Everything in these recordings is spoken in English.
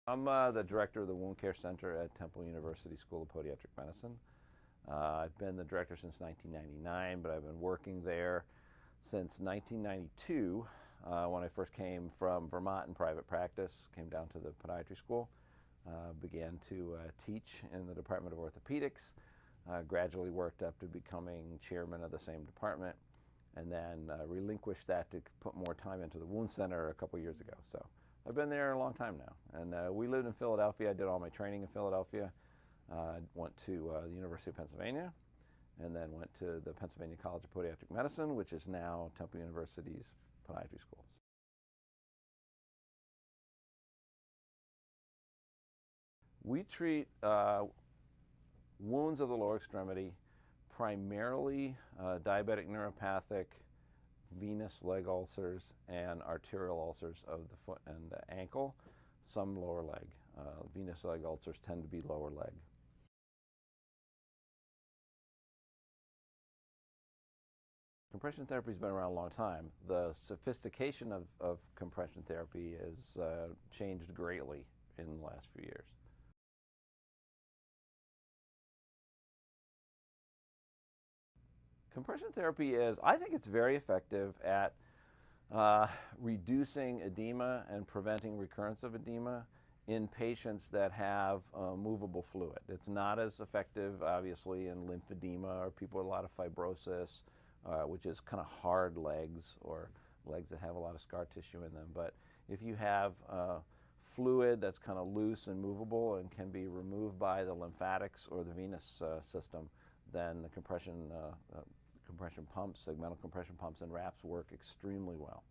I'm the director of the Wound Care Center at Temple University School of Podiatric Medicine. I've been the director since 1999, but I've been working there since 1992 when I first came from Vermont in private practice, came down to the podiatry school, began to teach in the Department of Orthopedics, gradually worked up to becoming chairman of the same department, and then relinquished that to put more time into the wound center a couple years ago. So I've been there a long time now. And we lived in Philadelphia. I did all my training in Philadelphia. Went to the University of Pennsylvania, and then went to the Pennsylvania College of Podiatric Medicine, which is now Temple University's podiatry school. We treat wounds of the lower extremity, primarily diabetic neuropathic, venous leg ulcers, and arterial ulcers of the foot and the ankle, some lower leg. Venous leg ulcers tend to be lower leg. Compression therapy has been around a long time. The sophistication of compression therapy has changed greatly in the last few years. Compression therapy I think it's very effective at reducing edema and preventing recurrence of edema in patients that have movable fluid. It's not as effective, obviously, in lymphedema or people with a lot of fibrosis, which is kind of hard legs or legs that have a lot of scar tissue in them. But if you have fluid that's kind of loose and movable and can be removed by the lymphatics or the venous system, then the compression pumps, segmental compression pumps and wraps work extremely well.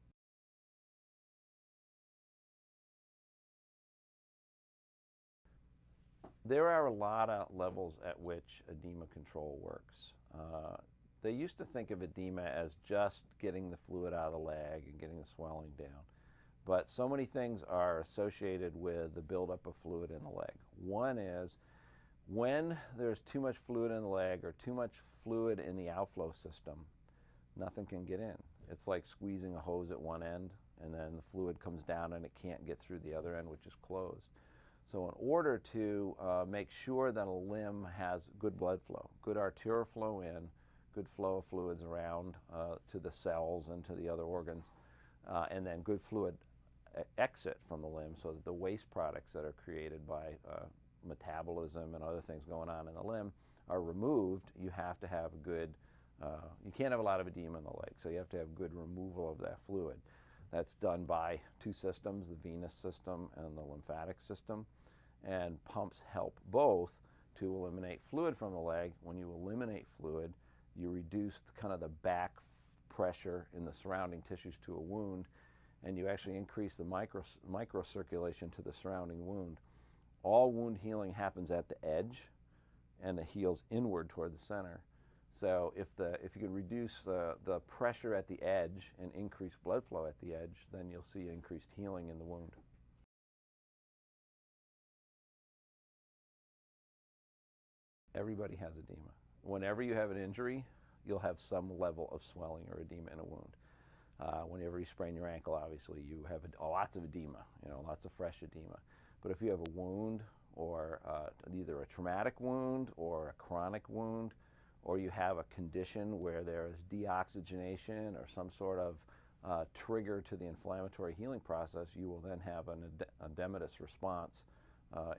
There are a lot of levels at which edema control works. They used to think of edema as just getting the fluid out of the leg and getting the swelling down. But so many things are associated with the buildup of fluid in the leg. One is when there's too much fluid in the leg or too much fluid in the outflow system, nothing can get in. It's like squeezing a hose at one end, and then the fluid comes down and it can't get through the other end, which is closed. So in order to make sure that a limb has good blood flow, good arterial flow in, good flow of fluids around to the cells and to the other organs, and then good fluid exit from the limb so that the waste products that are created by metabolism and other things going on in the limb are removed, you have to have good, you can't have a lot of edema in the leg, so you have to have good removal of that fluid. That's done by two systems, the venous system and the lymphatic system, and pumps help both to eliminate fluid from the leg. When you eliminate fluid, you reduce kind of the back pressure in the surrounding tissues to a wound, and you actually increase the microcirculation to the surrounding wound. All wound healing happens at the edge, and it heals inward toward the center. So if you can reduce the pressure at the edge and increase blood flow at the edge, then you'll see increased healing in the wound. Everybody has edema. Whenever you have an injury, you'll have some level of swelling or edema in a wound. Whenever you sprain your ankle, obviously, you have lots of edema, lots of fresh edema. But if you have a wound, or either a traumatic wound or a chronic wound, or you have a condition where there is deoxygenation or some sort of trigger to the inflammatory healing process, you will then have an edematous response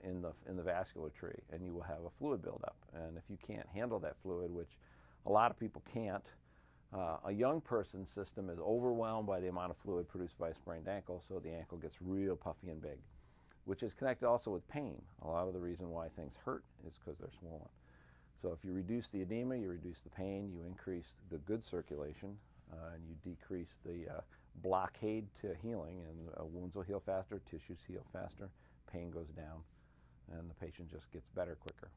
in the vascular tree, and you will have a fluid buildup. And if you can't handle that fluid, which a lot of people can't, a young person's system is overwhelmed by the amount of fluid produced by a sprained ankle, so the ankle gets real puffy and big, which is connected also with pain. A lot of the reason why things hurt is because they're swollen. So if you reduce the edema, you reduce the pain, you increase the good circulation, and you decrease the blockade to healing, and wounds will heal faster, tissues heal faster, pain goes down, and the patient just gets better quicker.